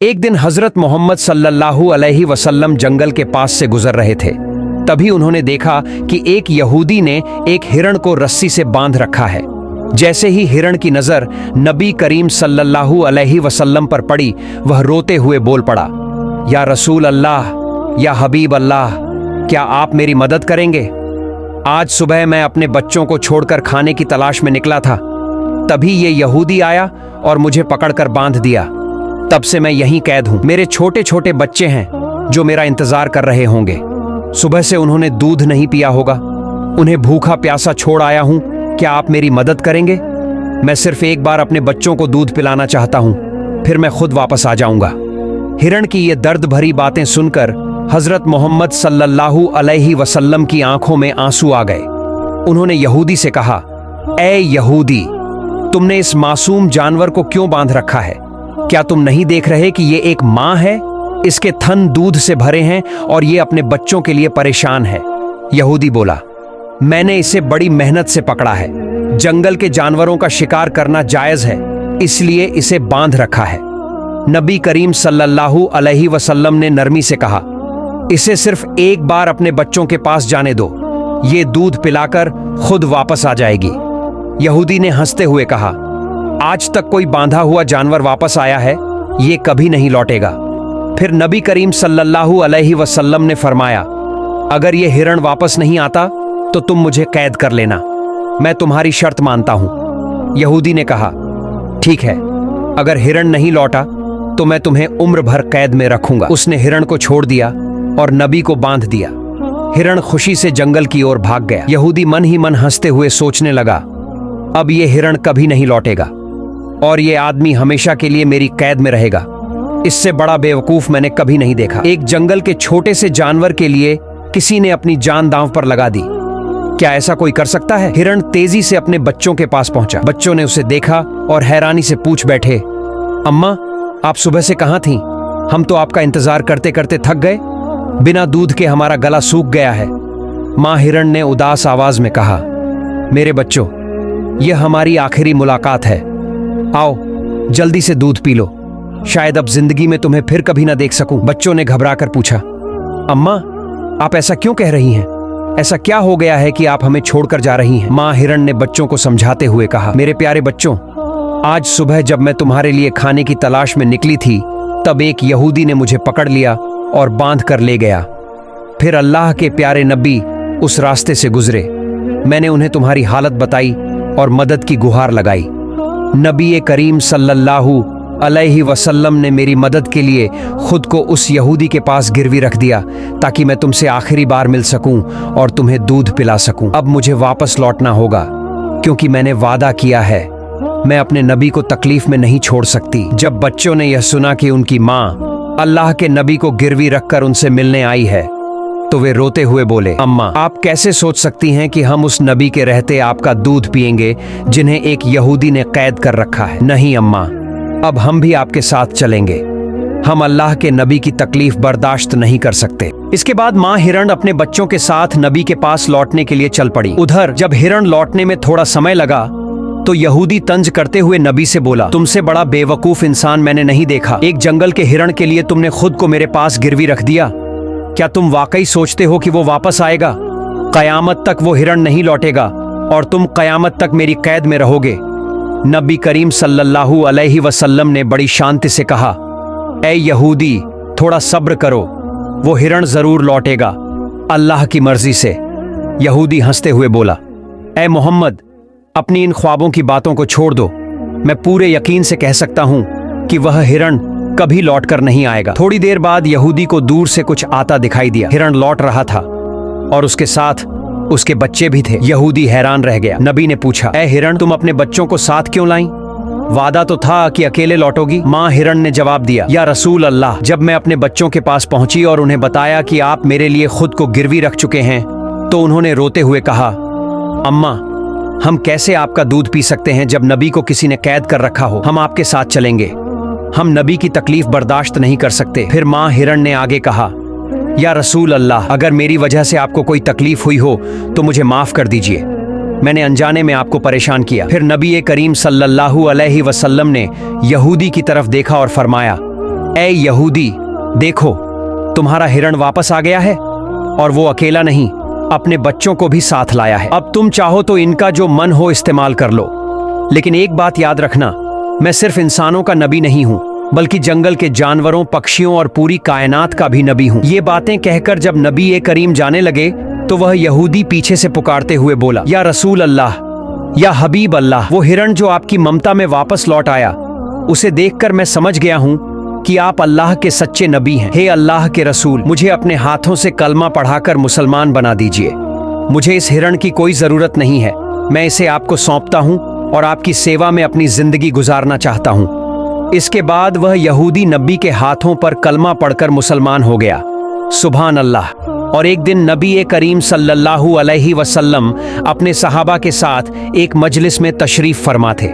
एक दिन हजरत मोहम्मद सल्लल्लाहु अलैहि वसल्लम जंगल के पास से गुजर रहे थे। तभी उन्होंने देखा कि एक यहूदी ने एक हिरण को रस्सी से बांध रखा है। जैसे ही हिरण की नजर नबी करीम सल्लल्लाहु अलैहि वसल्लम पर पड़ी, वह रोते हुए बोल पड़ा, या रसूल अल्लाह, या हबीब अल्लाह, क्या आप मेरी मदद करेंगे? आज सुबह मैं अपने बच्चों को छोड़कर खाने की तलाश में निकला था। तभी ये यहूदी आया और मुझे पकड़कर बांध दिया। तब से मैं यहीं कैद हूं। मेरे छोटे छोटे बच्चे हैं जो मेरा इंतजार कर रहे होंगे। सुबह से उन्होंने दूध नहीं पिया होगा। उन्हें भूखा प्यासा छोड़ आया हूं। क्या आप मेरी मदद करेंगे? मैं सिर्फ एक बार अपने बच्चों को दूध पिलाना चाहता हूं, फिर मैं खुद वापस आ जाऊंगा। हिरण की ये दर्द भरी बातें सुनकर हजरत मोहम्मद सल्लल्लाहु अलैहि वसल्लम की आंखों में आंसू आ गए। उन्होंने यहूदी से कहा, ए यहूदी, तुमने इस मासूम जानवर को क्यों बांध रखा है? क्या तुम नहीं देख रहे कि ये एक मां है? इसके थन दूध से भरे हैं और ये अपने बच्चों के लिए परेशान है। यहूदी बोला, मैंने इसे बड़ी मेहनत से पकड़ा है। जंगल के जानवरों का शिकार करना जायज है, इसलिए इसे बांध रखा है। नबी करीम सल्लल्लाहु अलैहि वसल्लम ने नरमी से कहा, इसे सिर्फ एक बार अपने बच्चों के पास जाने दो, ये दूध पिलाकर खुद वापस आ जाएगी। यहूदी ने हंसते हुए कहा, आज तक कोई बांधा हुआ जानवर वापस आया है, ये कभी नहीं लौटेगा। फिर नबी करीम सल्लल्लाहु अलैहि वसल्लम ने फरमाया, अगर ये हिरण वापस नहीं आता तो तुम मुझे कैद कर लेना, मैं तुम्हारी शर्त मानता हूं। यहूदी ने कहा, ठीक है, अगर हिरण नहीं लौटा तो मैं तुम्हें उम्र भर कैद में रखूंगा। उसने हिरण को छोड़ दिया और नबी को बांध दिया। हिरण खुशी से जंगल की ओर भाग गया। यहूदी मन ही मन हंसते हुए सोचने लगा, अब ये हिरण कभी नहीं लौटेगा और ये आदमी हमेशा के लिए मेरी कैद में रहेगा। इससे बड़ा बेवकूफ मैंने कभी नहीं देखा। एक जंगल के छोटे से जानवर के लिए किसी ने अपनी जान दांव पर लगा दी। क्या ऐसा कोई कर सकता है? हिरण तेजी से अपने बच्चों के पास पहुंचा। बच्चों ने उसे देखा और हैरानी से पूछ बैठे, अम्मा, आप सुबह से कहां थीं? हम तो आपका इंतजार करते करते थक गए। बिना दूध के हमारा गला सूख गया है। मां हिरण ने उदास आवाज में कहा, मेरे बच्चों, यह हमारी आखिरी मुलाकात है। आओ जल्दी से दूध पी लो, शायद अब जिंदगी में तुम्हें फिर कभी ना देख सकूं। बच्चों ने घबराकर पूछा, अम्मा, आप ऐसा क्यों कह रही हैं? ऐसा क्या हो गया है कि आप हमें छोड़कर जा रही हैं? मां हिरण ने बच्चों को समझाते हुए कहा, मेरे प्यारे बच्चों, आज सुबह जब मैं तुम्हारे लिए खाने की तलाश में निकली थी, तब एक यहूदी ने मुझे पकड़ लिया और बांध कर ले गया। फिर अल्लाह के प्यारे नबी उस रास्ते से गुजरे। मैंने उन्हें तुम्हारी हालत बताई और मदद की गुहार लगाई। नबी करीम सल्लल्लाहु अलैहि वसल्लम ने मेरी मदद के लिए खुद को उस यहूदी के पास गिरवी रख दिया ताकि मैं तुमसे आखिरी बार मिल सकूं और तुम्हें दूध पिला सकूं। अब मुझे वापस लौटना होगा क्योंकि मैंने वादा किया है, मैं अपने नबी को तकलीफ में नहीं छोड़ सकती। जब बच्चों ने यह सुना कि उनकी मां अल्लाह के नबी को गिरवी रखकर उनसे मिलने आई है, तो वे रोते हुए बोले, अम्मा, आप कैसे सोच सकती हैं कि हम उस नबी के रहते आपका दूध पिएंगे जिन्हें एक यहूदी ने कैद कर रखा है? नहीं अम्मा, अब हम भी आपके साथ चलेंगे। हम अल्लाह के नबी की तकलीफ बर्दाश्त नहीं कर सकते। इसके बाद मां हिरण अपने बच्चों के साथ नबी के पास लौटने के लिए चल पड़ी। उधर जब हिरण लौटने में थोड़ा समय लगा तो यहूदी तंज करते हुए नबी से बोला, तुमसे बड़ा बेवकूफ इंसान मैंने नहीं देखा। एक जंगल के हिरण के लिए तुमने खुद को मेरे पास गिरवी रख दिया। क्या तुम वाकई सोचते हो कि वो वापस आएगा? कयामत तक वो हिरण नहीं लौटेगा और तुम कयामत तक मेरी कैद में रहोगे। नबी करीम सल्लल्लाहु अलैहि वसल्लम ने बड़ी शांति से कहा, ए यहूदी, थोड़ा सब्र करो, वो हिरण जरूर लौटेगा, अल्लाह की मर्जी से। यहूदी हंसते हुए बोला, ए मोहम्मद, अपनी इन ख्वाबों की बातों को छोड़ दो। मैं पूरे यकीन से कह सकता हूं कि वह हिरण कभी लौट कर नहीं आएगा। थोड़ी देर बाद यहूदी को दूर से कुछ आता दिखाई दिया। हिरण लौट रहा था और उसके साथ उसके बच्चे भी थे। यहूदी हैरान रह गया। नबी ने पूछा, ए हिरण, तुम अपने बच्चों को साथ क्यों लाई? वादा तो था कि अकेले लौटोगी। मां हिरण ने जवाब दिया, या रसूल अल्लाह, जब मैं अपने बच्चों के पास पहुंची और उन्हें बताया कि आप मेरे लिए खुद को गिरवी रख चुके हैं, तो उन्होंने रोते हुए कहा, अम्मा, हम कैसे आपका दूध पी सकते हैं जब नबी को किसी ने कैद कर रखा हो? हम आपके साथ चलेंगे, हम नबी की तकलीफ बर्दाश्त नहीं कर सकते। फिर मां हिरण ने आगे कहा, या रसूल अल्लाह, अगर मेरी वजह से आपको कोई तकलीफ हुई हो तो मुझे माफ कर दीजिए, मैंने अनजाने में आपको परेशान किया। फिर नबी करीम सल्लल्लाहु अलैहि वसल्लम ने यहूदी की तरफ देखा और फरमाया, ए यहूदी, देखो तुम्हारा हिरण वापस आ गया है, और वो अकेला नहीं, अपने बच्चों को भी साथ लाया है। अब तुम चाहो तो इनका जो मन हो इस्तेमाल कर लो, लेकिन एक बात याद रखना, मैं सिर्फ इंसानों का नबी नहीं हूं, बल्कि जंगल के जानवरों, पक्षियों और पूरी कायनात का भी नबी हूं। ये बातें कहकर जब नबी ए करीम जाने लगे तो वह यहूदी पीछे से पुकारते हुए बोला, या रसूल अल्लाह, या हबीब अल्लाह। वो हिरण जो आपकी ममता में वापस लौट आया, उसे देखकर मैं समझ गया हूं कि आप अल्लाह के सच्चे नबी हैं। हे अल्लाह के रसूल, मुझे अपने हाथों से कलमा पढ़ाकर मुसलमान बना दीजिए। मुझे इस हिरण की कोई जरूरत नहीं है, मैं इसे आपको सौंपता हूं और आपकी सेवा में अपनी जिंदगी गुजारना चाहता हूं। इसके बाद वह यहूदी नबी के हाथों पर कलमा पढ़कर मुसलमान हो गया। सुभान अल्लाह। और एक दिन नबी ए करीम सल्लल्लाहु अलैहि वसल्लम अपने सहाबा के साथ एक मजलिस में तशरीफ फरमा थे।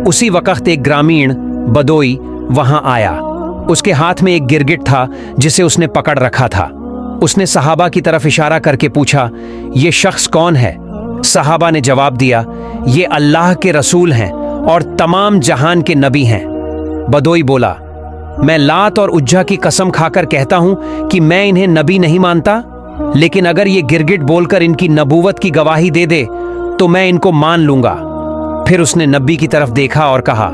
उसी वक्त एक ग्रामीण बदोई वहां आया। उसके हाथ में एक गिरगिट था जिसे उसने पकड़ रखा था। उसने सहाबा की तरफ इशारा करके पूछा, ये शख्स कौन है? सहाबा ने जवाब दिया, ये अल्लाह के रसूल हैं और तमाम जहान के नबी हैं। बदोई बोला, मैं लात और उज्जा की कसम खाकर कहता हूं कि मैं इन्हें नबी नहीं मानता, लेकिन अगर ये गिरगिट बोलकर इनकी नबूवत की गवाही दे दे तो मैं इनको मान लूंगा। फिर उसने नबी की तरफ देखा और कहा,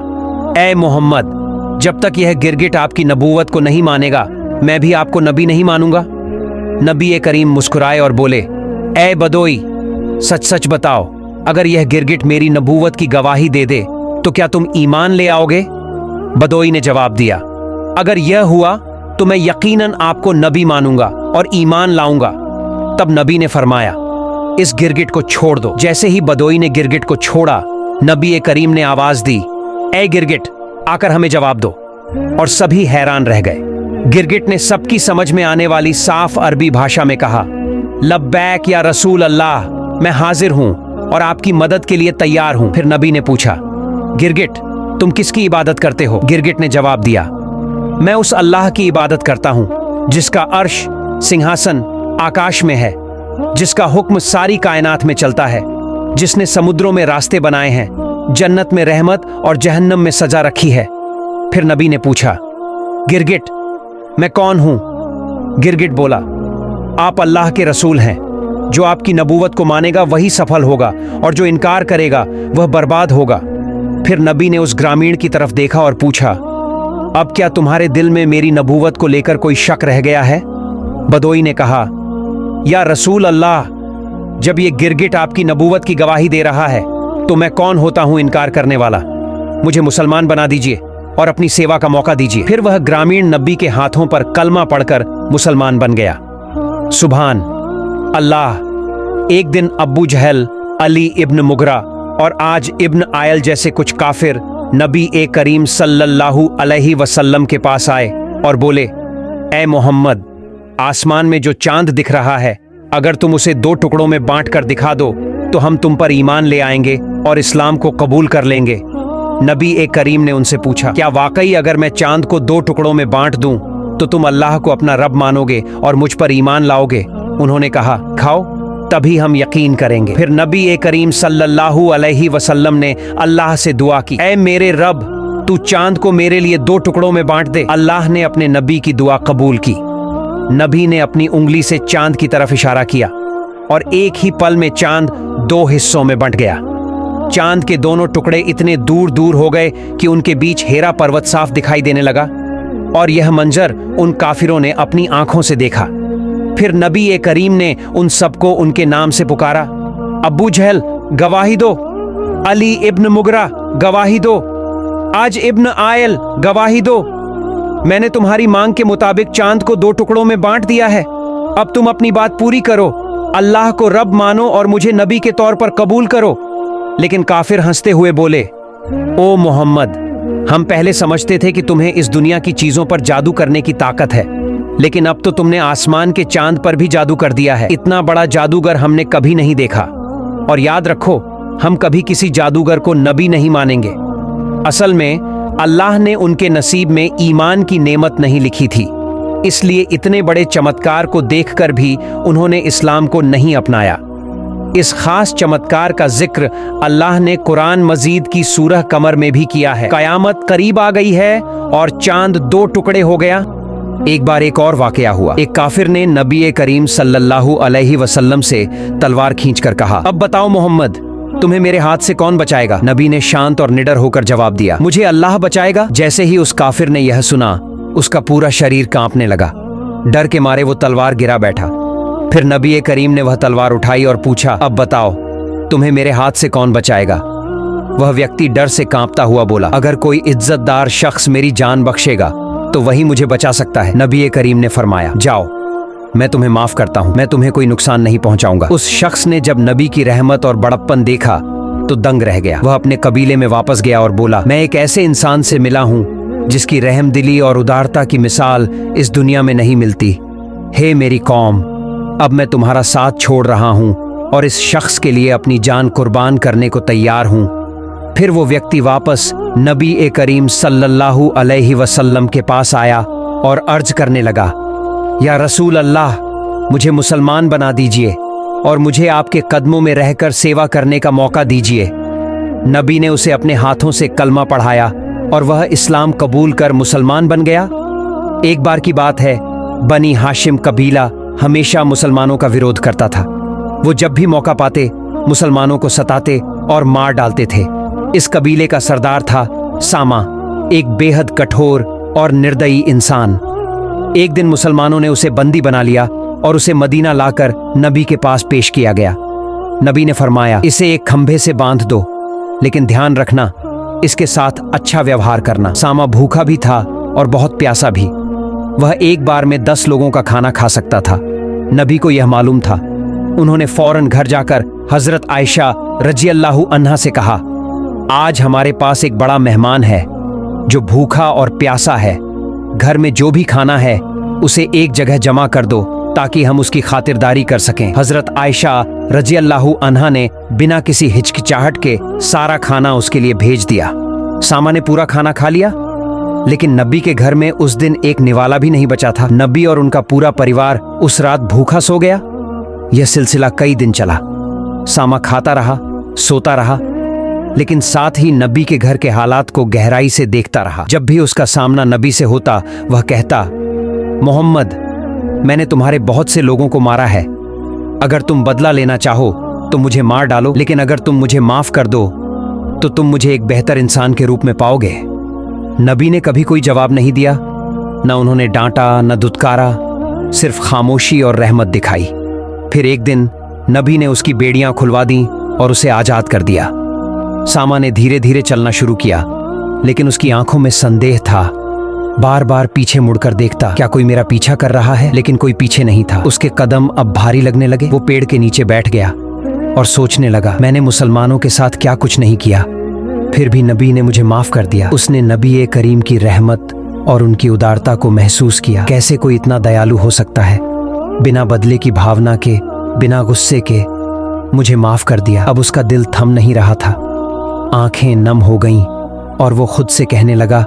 ए मोहम्मद, जब तक यह गिरगिट आपकी नबूवत को नहीं मानेगा, मैं भी आपको नबी नहीं मानूंगा। नबी ए करीम मुस्कुराए और बोले, ए बदोई, सच सच बताओ, अगर यह गिरगिट मेरी नबूवत की गवाही दे दे तो क्या तुम ईमान ले आओगे? बदोई ने जवाब दिया, अगर यह हुआ तो मैं यकीनन आपको नबी मानूंगा और ईमान लाऊंगा। तब नबी ने फरमाया, इस गिरगिट को छोड़ दो। जैसे ही बदोई ने गिरगिट को छोड़ा, नबी ए करीम ने आवाज दी, ए गिरगिट, आकर हमें जवाब दो। और सभी हैरान रह गए। गिरगिट ने सबकी समझ में आने वाली साफ अरबी भाषा में कहा, लब्बैक या रसूल अल्लाह, मैं हाजिर हूं और आपकी मदद के लिए तैयार हूं। फिर नबी ने पूछा, गिरगिट, तुम किसकी इबादत करते हो? गिरगिट ने जवाब दिया, मैं उस अल्लाह की इबादत करता हूं जिसका अर्श सिंहासन आकाश में है, जिसका हुक्म सारी कायनात में चलता है, जिसने समुद्रों में रास्ते बनाए हैं, जन्नत में रहमत और जहन्नम में सजा रखी है। फिर नबी ने पूछा, गिरगिट, मैं कौन हूं? गिरगिट बोला, आप अल्लाह के रसूल हैं। जो आपकी नबूवत को मानेगा वही सफल होगा और जो इनकार करेगा वह बर्बाद होगा। फिर नबी ने उस ग्रामीण की तरफ देखा और पूछा, अब क्या तुम्हारे दिल में मेरी नबूवत को लेकर कोई शक रह गया है? बदोई ने कहा, या रसूल अल्लाह, जब ये गिरगिट आपकी नबूवत की गवाही दे रहा है तो मैं कौन होता हूं इनकार करने वाला? मुझे मुसलमान बना दीजिए और अपनी सेवा का मौका दीजिए। फिर वह ग्रामीण नबी के हाथों पर कलमा पढ़कर मुसलमान बन गया। सुभान अल्लाह। एक दिन अब्बू जहल, अली इब्न मुगरा और आज इब्न आयल जैसे कुछ काफिर नबी ए करीम सल्लल्लाहु अलैहि वसल्लम के पास आए और बोले, ए मोहम्मद, आसमान में जो चांद दिख रहा है, अगर तुम उसे 2 टुकड़ों में बांट कर दिखा दो तो हम तुम पर ईमान ले आएंगे और इस्लाम को कबूल कर लेंगे। नबी ए करीम ने उनसे पूछा, क्या वाकई अगर मैं चांद को 2 टुकड़ों में बांट दूं तो तुम अल्लाह को अपना रब मानोगे और मुझ पर ईमान लाओगे? उन्होंने कहा, खाओ, तभी हम यकीन करेंगे। फिर नबी ए करीम सल्लल्लाहु अलैहि वसल्लम ने अल्लाह से दुआ की, ऐ मेरे रब, तू चांद को मेरे लिए 2 टुकड़ों में बांट दे। अल्लाह ने अपने नबी की दुआ कबूल की। नबी ने अपनी उंगली से चांद की तरफ इशारा किया और एक ही पल में चांद 2 हिस्सों में बंट गया। चांद के दोनों टुकड़े इतने दूर दूर हो गए कि उनके बीच हेरा पर्वत साफ दिखाई देने लगा और यह मंजर उन काफिरों ने अपनी आंखों से देखा। फिर नबी ए करीम ने उन सबको उनके नाम से पुकारा, अब्बू जहल गवाही दो, अली इब्न मुगरा गवाही दो, आज इब्न आयल गवाही दो। मैंने तुम्हारी मांग के मुताबिक चांद को 2 टुकड़ों में बांट दिया है। अब तुम अपनी बात पूरी करो, अल्लाह को रब मानो और मुझे नबी के तौर पर कबूल करो। लेकिन काफिर हंसते हुए बोले, ओ मोहम्मद, हम पहले समझते थे कि तुम्हें इस दुनिया की चीजों पर जादू करने की ताकत है, लेकिन अब तो तुमने आसमान के चांद पर भी जादू कर दिया है। इतना बड़ा जादूगर हमने कभी नहीं देखा। और याद रखो, हम कभी किसी जादूगर को नबी नहीं मानेंगे। असल में अल्लाह ने उनके नसीब में ईमान की नेमत नहीं लिखी थी, इसलिए इतने बड़े चमत्कार को देखकर भी उन्होंने इस्लाम को नहीं अपनाया। इस खास चमत्कार का जिक्र अल्लाह ने कुरान मजीद की सूरह कमर में भी किया है। कयामत करीब आ गई है और चांद 2 टुकड़े हो गया। एक बार एक और वाकया हुआ। एक काफिर ने नबी करीम सल्लल्लाहु अलैहि वसल्लम से तलवार खींचकर कहा, अब बताओ मोहम्मद, तुम्हें मेरे हाथ से कौन बचाएगा? नबी ने शांत और निडर होकर जवाब दिया, मुझे अल्लाह बचाएगा। जैसे ही उस काफिर ने यह सुना, उसका पूरा शरीर कांपने लगा। डर के मारे वो तलवार गिरा बैठा। फिर नबी करीम ने वह तलवार उठाई और पूछा, अब बताओ, तुम्हें मेरे हाथ से कौन बचाएगा? वह व्यक्ति डर से कांपता हुआ बोला, अगर कोई इज्जतदार शख्स मेरी जान बख्शेगा तो वही मुझे बचा सकता है। नबी करीम ने फरमाया, जाओ, मैं तुम्हें माफ करता हूं, मैं तुम्हें कोई नुकसान नहीं पहुंचाऊंगा। उस शख्स ने जब नबी की रहमत और बड़प्पन देखा तो दंग रह गया। वह अपने कबीले में वापस गया और बोला, मैं एक ऐसे इंसान से मिला हूं जिसकी रहमदिली और उदारता की मिसाल इस दुनिया में नहीं मिलती। हे मेरी कौम, अब मैं तुम्हारा साथ छोड़ रहा हूं और इस शख्स के लिए अपनी जान कुर्बान करने को तैयार हूं। फिर वो व्यक्ति वापस नबी करीम सल्लल्लाहु अलैहि वसल्लम के पास आया और अर्ज करने लगा, या रसूल अल्लाह, मुझे मुसलमान बना दीजिए और मुझे आपके कदमों में रहकर सेवा करने का मौका दीजिए। नबी ने उसे अपने हाथों से कलमा पढ़ाया और वह इस्लाम कबूल कर मुसलमान बन गया। एक बार की बात है, बनी हाशिम कबीला हमेशा मुसलमानों का विरोध करता था। वो जब भी मौका पाते मुसलमानों को सताते और मार डालते थे। इस कबीले का सरदार था सामा, एक बेहद कठोर और निर्दयी इंसान। एक दिन मुसलमानों ने उसे बंदी बना लिया और उसे मदीना लाकर नबी के पास पेश किया गया। नबी ने फरमाया, इसे एक खंभे से बांध दो, लेकिन ध्यान रखना, इसके साथ अच्छा व्यवहार करना। सामा भूखा भी था और बहुत प्यासा भी। वह एक बार में 10 लोगों का खाना खा सकता था। नबी को यह मालूम था। उन्होंने फौरन घर जाकर हजरत आयशा रज़ियल्लाहु अन्हा से कहा, आज हमारे पास एक बड़ा मेहमान है जो भूखा और प्यासा है। घर में जो भी खाना है उसे एक जगह जमा कर दो ताकि हम उसकी खातिरदारी कर सकें। हजरत आयशा रज़ियल्लाहु अन्हा ने बिना किसी हिचकिचाहट के सारा खाना उसके लिए भेज दिया। सामा ने पूरा खाना खा लिया, लेकिन नबी के घर में उस दिन एक निवाला भी नहीं बचा था। नबी और उनका पूरा परिवार उस रात भूखा सो गया। यह सिलसिला कई दिन चला। सामा खाता रहा, सोता रहा, लेकिन साथ ही नबी के घर के हालात को गहराई से देखता रहा। जब भी उसका सामना नबी से होता, वह कहता, मोहम्मद, मैंने तुम्हारे बहुत से लोगों को मारा है। अगर तुम बदला लेना चाहो तो मुझे मार डालो, लेकिन अगर तुम मुझे माफ कर दो तो तुम मुझे एक बेहतर इंसान के रूप में पाओगे। नबी ने कभी कोई जवाब नहीं दिया, न उन्होंने डांटा, न दुत्कारा, सिर्फ खामोशी और रहमत दिखाई। फिर एक दिन नबी ने उसकी बेड़ियां खुलवा दी और उसे आजाद कर दिया। सामा ने धीरे धीरे चलना शुरू किया, लेकिन उसकी आंखों में संदेह था। बार बार पीछे मुड़कर देखता, क्या कोई मेरा पीछा कर रहा है? लेकिन कोई पीछे नहीं था। उसके कदम अब भारी लगने लगे। वो पेड़ के नीचे बैठ गया और सोचने लगा, मैंने मुसलमानों के साथ क्या कुछ नहीं किया, फिर भी नबी ने मुझे माफ कर दिया। उसने नबी करीम की रहमत और उनकी उदारता को महसूस किया। कैसे कोई इतना दयालु हो सकता है? बिना बदले की भावना के, बिना गुस्से के मुझे माफ कर दिया। अब उसका दिल थम नहीं रहा था, आंखें नम हो गईं और वो खुद से कहने लगा,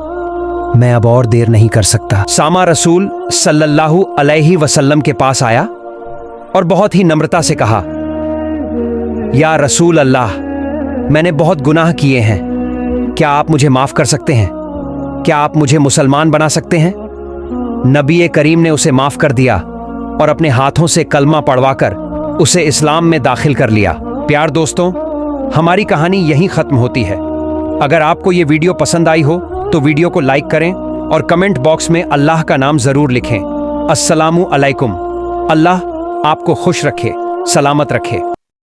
मैं अब और देर नहीं कर सकता। सामा रसूल सल्लल्लाहु अलैहि वसल्लम के पास आया और बहुत ही नम्रता से कहा, या रसूल अल्लाह, मैंने बहुत गुनाह किए हैं, क्या आप मुझे माफ कर सकते हैं? क्या आप मुझे मुसलमान बना सकते हैं? नबी करीम ने उसे माफ कर दिया और अपने हाथों से कलमा पढ़वाकर उसे इस्लाम में दाखिल कर लिया। प्यार दोस्तों, हमारी कहानी यहीं खत्म होती है। अगर आपको ये वीडियो पसंद आई हो तो वीडियो को लाइक करें और कमेंट बॉक्स में अल्लाह का नाम जरूर लिखें। अस्सलामु अलैकुम। अल्लाह आपको खुश रखे, सलामत रखे।